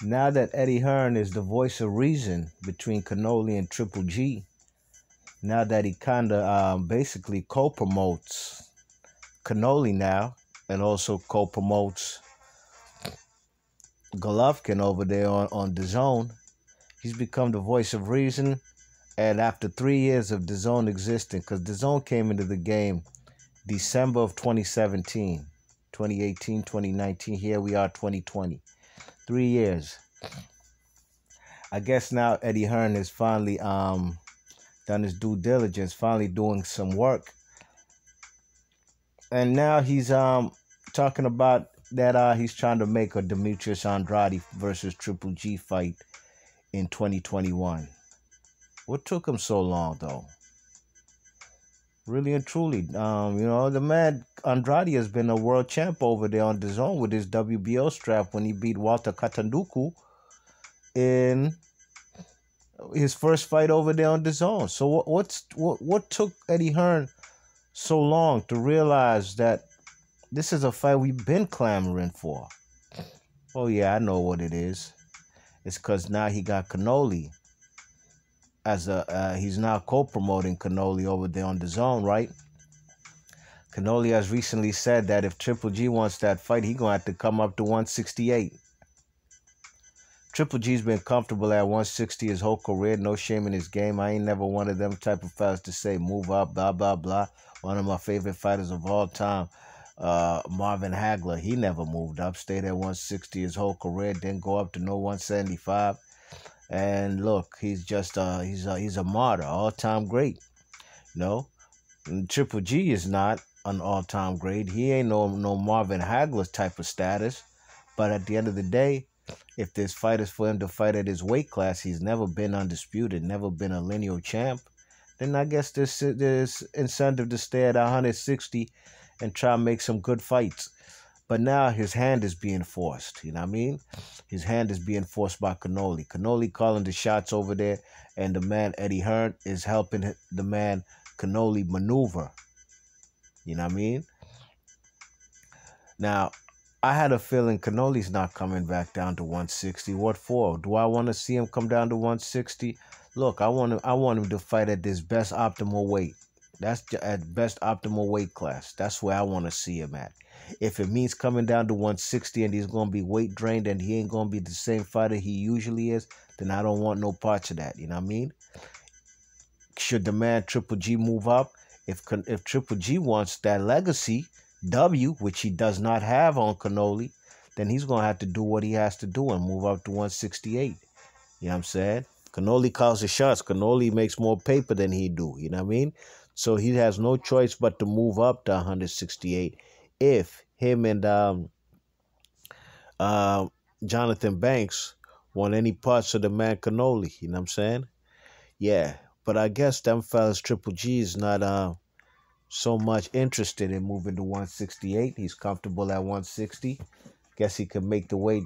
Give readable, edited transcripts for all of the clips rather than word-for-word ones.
Now that Eddie Hearn is the voice of reason between Cannoli and Triple G, now that he kind of basically co-promotes Cannoli now, and also co-promotes Golovkin over there on DAZN, he's become the voice of reason. And after 3 years of DAZN existing, because DAZN came into the game December of 2017, 2018, 2019, here we are 2020. 3 years. I guess now Eddie Hearn has finally done his due diligence, finally doing some work. And now he's talking about that he's trying to make a Demetrius Andrade versus Triple G fight in 2021. What took him so long though? Really and truly, the man Andrade has been a world champ over there on DAZN with his WBO strap when he beat Walter Katanduku in his first fight over there on DAZN. So what took Eddie Hearn so long to realize that this is a fight we've been clamoring for? Oh yeah, I know what it is. It's because now he got Cannoli as he's now co-promoting Cannoli over there on DAZN, right? Cannoli has recently said that if Triple G wants that fight, he's going to have to come up to 168. Triple G's been comfortable at 160 his whole career, no shame in his game. I ain't never one of them type of fighters to say move up, blah, blah, blah. One of my favorite fighters of all time, Marvin Hagler, he never moved up, stayed at 160 his whole career, didn't go up to no 175. And look, he's just he's a martyr, all-time great. And Triple G is not an all-time great. He ain't no Marvin Hagler type of status. But at the end of the day, if there's fighters for him to fight at his weight class, he's never been undisputed, never been a lineal champ. Then I guess there's incentive to stay at 160 and try and make some good fights. But now his hand is being forced, you know what I mean? His hand is being forced by Cannoli. Cannoli calling the shots over there, and the man Eddie Hearn is helping the man Cannoli maneuver. You know what I mean? Now, I had a feeling Cannoli's not coming back down to 160. What for? Do I want to see him come down to 160? Look, I want him to fight at this best optimal weight. That's at best optimal weight class. That's where I want to see him at. If it means coming down to 160 and he's going to be weight drained and he ain't going to be the same fighter he usually is, then I don't want no parts of that. You know what I mean? Should the man Triple G move up? If Triple G wants that legacy W, which he does not have on Cannoli, then he's going to have to do what he has to do and move up to 168. You know what I'm saying? Cannoli calls the shots. Cannoli makes more paper than he do. You know what I mean? So he has no choice but to move up to 168 if him and Jonathan Banks want any parts of the man Cannoli. You know what I'm saying? Yeah. But I guess them fellas Triple G is not so much interested in moving to 168. He's comfortable at 160. Guess he can make the weight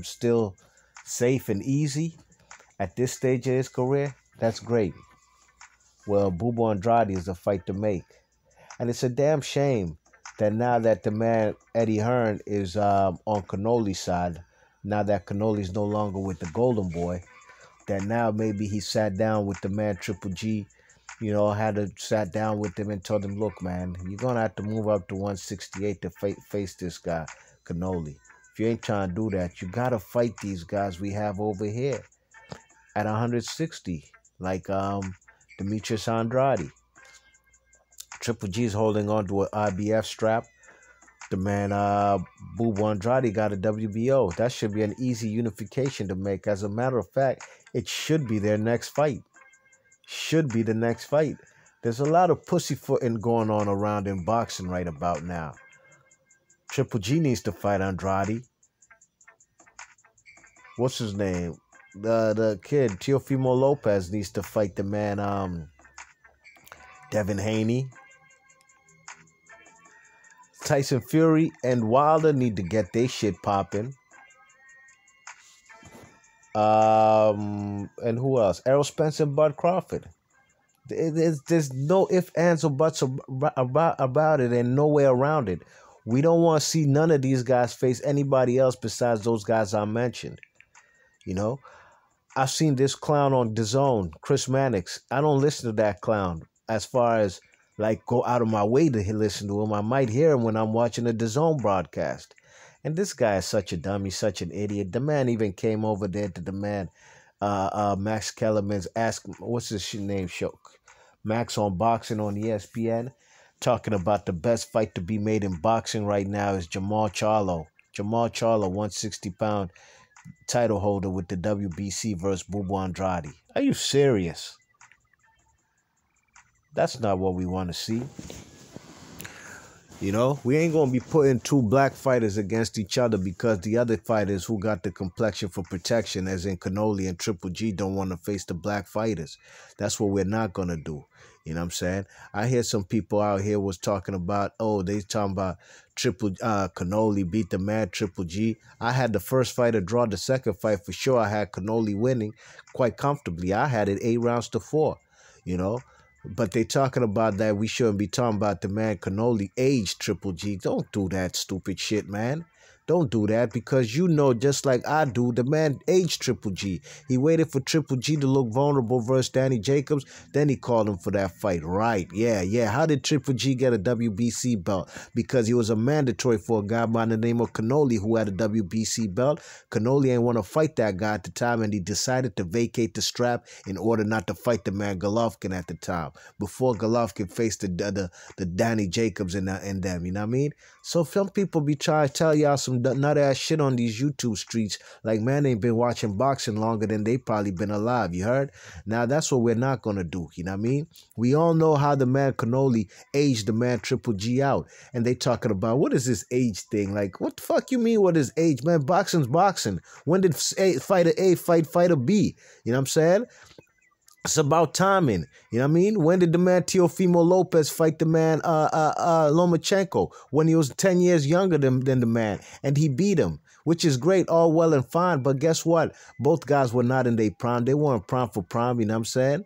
still safe and easy at this stage of his career. That's great. Well, Bubo Andrade is a fight to make. And it's a damn shame that now that the man Eddie Hearn is on Cannoli's side, now that Cannoli's no longer with the Golden Boy, that now maybe he sat down with the man Triple G, sat down with him and told him, look, man, you're going to have to move up to 168 to face this guy, Cannoli. If you ain't trying to do that, you got to fight these guys we have over here at 160, like Demetrius Andrade. Triple G's holding on to an IBF strap. The man Bubo Andrade got a WBO. That should be an easy unification to make. As a matter of fact, it should be their next fight. Should be the next fight. There's a lot of pussyfooting going on around in boxing right about now. Triple G needs to fight Andrade. What's his name? The kid, Teofimo Lopez, needs to fight the man Devin Haney. Tyson Fury and Wilder need to get their shit popping. And who else? Errol Spence and Bud Crawford. There's no ifs, ands, or buts about it and no way around it. We don't want to see none of these guys face anybody else besides those guys I mentioned. You know, I've seen this clown on DAZN, Chris Mannix. I don't listen to that clown as far as like go out of my way to listen to him. I might hear him when I'm watching a DAZN broadcast. And this guy is such a dummy, such an idiot. The man even came over there to the man, Max Kellerman's what's his name show? Max on Boxing on ESPN, talking about the best fight to be made in boxing right now is Jamal Charlo. Jamal Charlo, 160-pound title holder with the WBC versus Bubu Andrade. Are you serious? That's not what we want to see. You know, we ain't going to be putting two black fighters against each other because the other fighters who got the complexion for protection, as in Cannoli and Triple G, don't want to face the black fighters. That's what we're not going to do. You know what I'm saying? I hear some people out here was talking about, oh, they talking about Cannoli beat the man Triple G. I had the first fighter draw. The second fight for sure, I had Cannoli winning quite comfortably. I had it 8-4, you know. But they talking about that we shouldn't be talking about the man Cannoli aged Triple G. Don't do that stupid shit, man. Don't do that because you know just like I do, the man aged Triple G. He waited for Triple G to look vulnerable versus Danny Jacobs. Then he called him for that fight. Right, yeah. How did Triple G get a WBC belt? Because he was a mandatory for a guy by the name of Cannoli who had a WBC belt. Cannoli ain't want to fight that guy at the time, and he decided to vacate the strap in order not to fight the man Golovkin at the time, before Golovkin faced the Danny Jacobs and them, you know what I mean? So some people be trying to tell y'all some nut ass shit on these YouTube streets. Like, man, they ain't been watching boxing longer than they probably been alive. You heard? Now, that's what we're not going to do. You know what I mean? We all know how the man Cannoli aged the man Triple G out. And they talking about, what is this age thing? Like, what the fuck you mean what is age? Man, boxing's boxing. When did fighter A fight fighter B? You know what I'm saying? It's about timing. You know what I mean? When did the man Teofimo Lopez fight the man Lomachenko? When he was 10 years younger than the man. And he beat him, which is great, all well and fine. But guess what? Both guys were not in their prime. They weren't prime for prime, you know what I'm saying?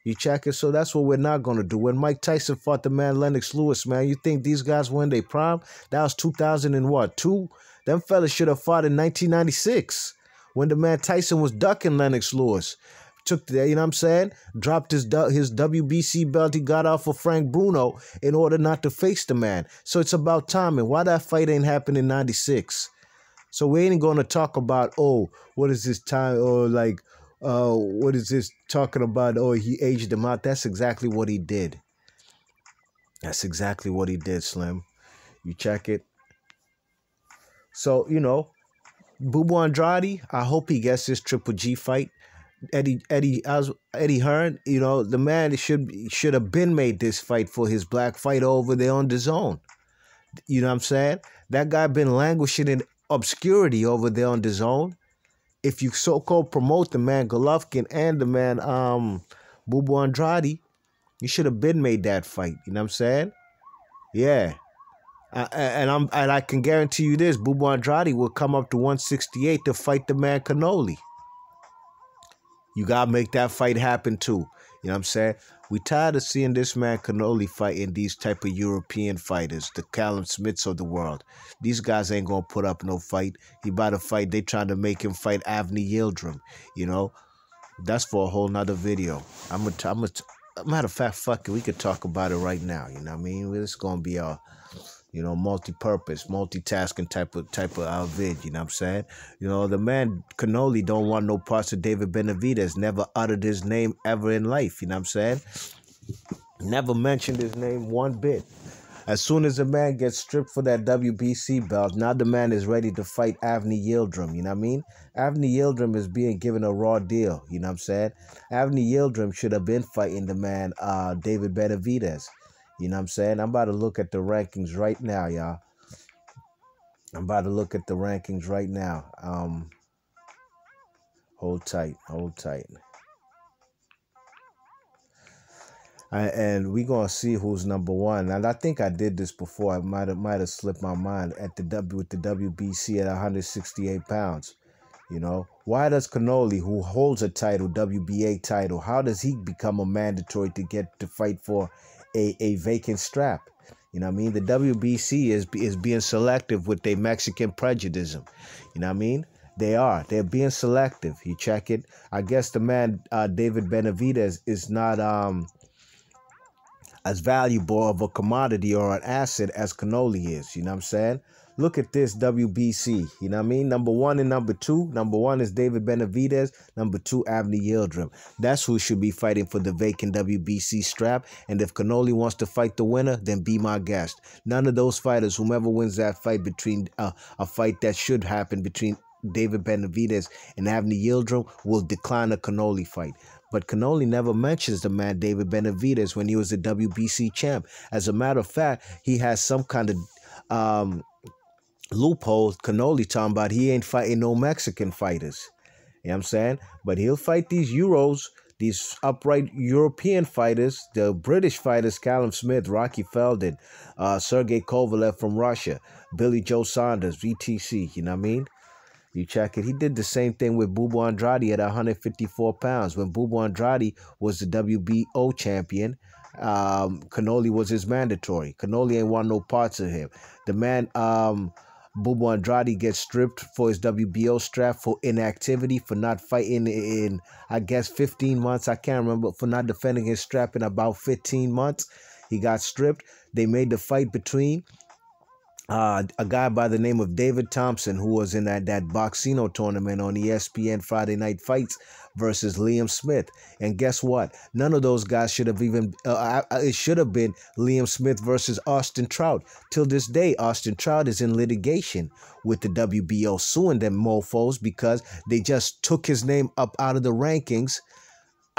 You check it? So that's what we're not going to do. When Mike Tyson fought the man Lennox Lewis, man, you think these guys were in their prime? That was 2002? Them fellas should have fought in 1996 when the man Tyson was ducking Lennox Lewis. Took the, you know what I'm saying? Dropped his WBC belt he got off of Frank Bruno in order not to face the man. So it's about timing. Why that fight ain't happened in 96? So we ain't going to talk about, oh, what is this time? Or like, what is this talking about? Oh, he aged him out. That's exactly what he did. That's exactly what he did, Slim. You check it. So, you know, Bubu Andrade, I hope he gets this Triple G fight. Eddie Hearn, you know, the man should have been made this fight for his black fighter over there on DAZN. You know what I'm saying? That guy been languishing in obscurity over there on DAZN. If you so-called promote the man Golovkin and the man Bubu Andrade, you should have been made that fight. You know what I'm saying? Yeah. And I can guarantee you this: Bubu Andrade will come up to 168 to fight the man Cannoli. You got to make that fight happen too. You know what I'm saying? We tired of seeing this man Cannoli fighting these type of European fighters, the Callum Smiths of the world. These guys ain't going to put up no fight. He about to fight. They trying to make him fight Avni Yildirim. You know? That's for a whole nother video. Matter of fact, fuck it. We could talk about it right now. You know what I mean? It's going to be a, you know, multi-purpose, multitasking type of vid, you know what I'm saying? You know, the man Cannoli don't want no parts of David Benavidez, never uttered his name ever in life, you know what I'm saying? Never mentioned his name one bit. As soon as the man gets stripped for that WBC belt, now the man is ready to fight Avni Yildirim, you know what I mean? Avni Yildirim is being given a raw deal, you know what I'm saying? Avni Yildirim should have been fighting the man David Benavidez. You know what I'm saying? I'm about to look at the rankings right now, y'all. I'm about to look at the rankings right now. Hold tight. And we're going to see who's number one. And I think I did this before. I might have slipped my mind at with the WBC at 168 pounds. You know, why does Cannoli, who holds a title, WBA title, how does he become a mandatory to get to fight for a vacant strap? You know what I mean? The WBC is being selective with their Mexican prejudice. You know what I mean? They are. They're being selective. You check it. I guess the man David Benavidez is not as valuable of a commodity or an asset as cannoli is. You know what I'm saying? Look at this WBC. You know what I mean? Number one and number two. Number one is David Benavidez. Number two, Avni Yildirim. That's who should be fighting for the vacant WBC strap. And if Cannoli wants to fight the winner, then be my guest. None of those fighters, whomever wins that fight between a fight that should happen between David Benavidez and Avni Yildirim, will decline a Cannoli fight. But Cannoli never mentions the man David Benavidez when he was the WBC champ. As a matter of fact, he has some kind of loophole. Cannoli talking about he ain't fighting no Mexican fighters. You know what I'm saying? But he'll fight these Euros, these upright European fighters, the British fighters, Callum Smith, Rocky Feldon, Sergey Kovalev from Russia, Billy Joe Saunders, VTC, you know what I mean? You check it. He did the same thing with Bubu Andrade at 154 pounds. When Bubu Andrade was the WBO champion, Cannoli was his mandatory. Cannoli ain't want no parts of him. The man, Bubu Andrade, gets stripped for his WBO strap for inactivity, for not fighting in, I guess, 15 months. I can't remember, for not defending his strap in about 15 months. He got stripped. They made the fight between a guy by the name of David Thompson, who was in that Boxino tournament on ESPN Friday Night Fights, versus Liam Smith. And guess what? None of those guys should have even, it should have been Liam Smith versus Austin Trout. Till this day, Austin Trout is in litigation with the WBO, suing them mofos because they just took his name up out of the rankings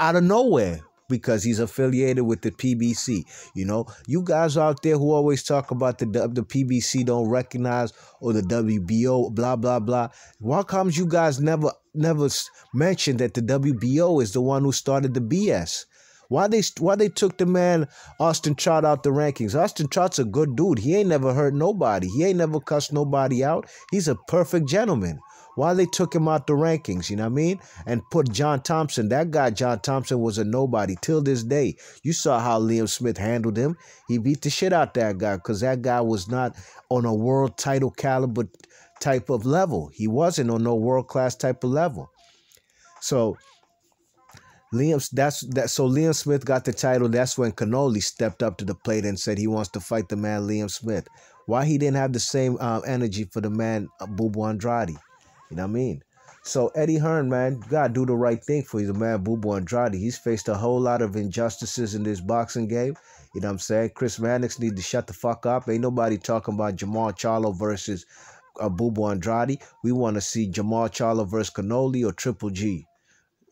out of nowhere, because he's affiliated with the PBC. You know, you guys out there who always talk about the PBC don't recognize, or the WBO, blah, blah, blah. Why comes you guys never mention that the WBO is the one who started the BS? Why they took the man Austin Trout out the rankings? Austin Trout's a good dude. He ain't never hurt nobody. He ain't never cussed nobody out. He's a perfect gentleman. Why they took him out the rankings, you know what I mean? And put John Thompson. That guy, John Thompson, was a nobody till this day. You saw how Liam Smith handled him. He beat the shit out that guy because that guy was not on a world title caliber type of level. He wasn't on no world-class type of level. So Liam Smith got the title. That's when Cannoli stepped up to the plate and said he wants to fight the man Liam Smith. Why he didn't have the same energy for the man Bubu Andrade? You know what I mean? So Eddie Hearn, man, you gotta do the right thing for the man Bubu Andrade. He's faced a whole lot of injustices in this boxing game. You know what I'm saying? Chris Mannix need to shut the fuck up. Ain't nobody talking about Jamal Charlo versus Bubu Andrade. We want to see Jamal Charlo versus Cannoli or Triple G,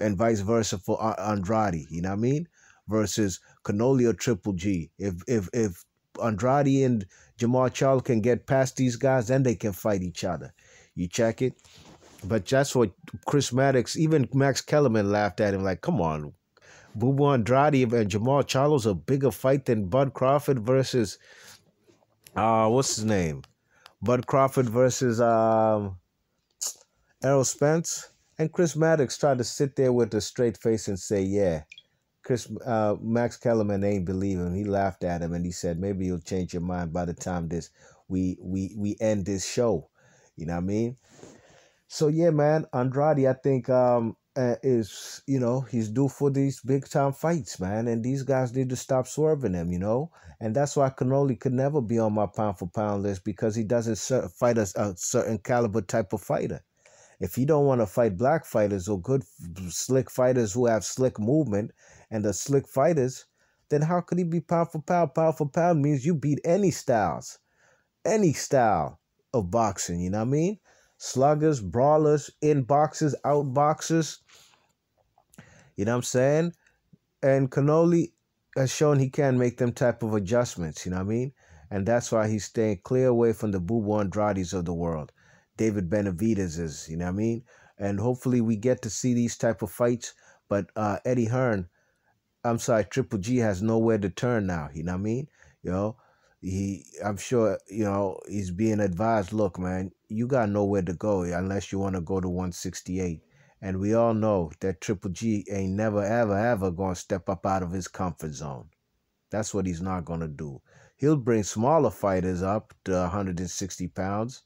and vice versa for Andrade. You know what I mean? Versus Cannoli or Triple G. If Andrade and Jamal Charlo can get past these guys, then they can fight each other. You check it? But that's what Chris Maddox, even Max Kellerman laughed at him like, come on, Bubu Andrade and Jamal Charlo's a bigger fight than Bud Crawford versus, what's his name? Bud Crawford versus Errol Spence. And Chris Maddox tried to sit there with a straight face and say, yeah. Max Kellerman ain't believe him. He laughed at him and he said, maybe you'll change your mind by the time we end this show. You know what I mean? So yeah, man, Andrade, I think is, you know, he's due for these big time fights, man, and these guys need to stop swerving him, you know, and that's why Cannoli could never be on my pound for pound list, because he doesn't fight a certain caliber type of fighter. If he don't want to fight black fighters or good slick fighters who have slick movement and the slick fighters, then how could he be pound for pound? Pound for pound means you beat any style of boxing, you know what I mean? Sluggers, brawlers, in boxers, out boxers. You know what I'm saying? And Cannoli has shown he can make them type of adjustments, you know what I mean? And that's why he's staying clear away from the Bubu Andrades of the world. David Benavidez is, you know what I mean? And hopefully we get to see these type of fights. But Eddie Hearn, Triple G has nowhere to turn now, you know what I mean? You know, I'm sure, you know, he's being advised, look, man, you got nowhere to go unless you want to go to 168. And we all know that Triple G ain't never, ever, ever going to step up out of his comfort zone. That's what he's not going to do. He'll bring smaller fighters up to 160 pounds,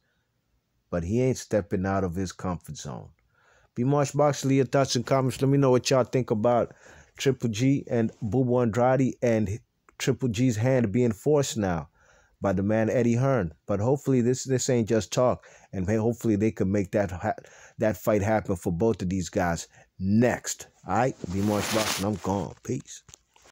but he ain't stepping out of his comfort zone. B Marsh Boxley, your thoughts and comments. Let me know what y'all think about Triple G and Bubu Andrade and Triple G's hand being forced now by the man Eddie Hearn. But hopefully this ain't just talk, and hopefully they can make that fight happen for both of these guys next. All right, B Marsh Boxley, I'm gone. Peace.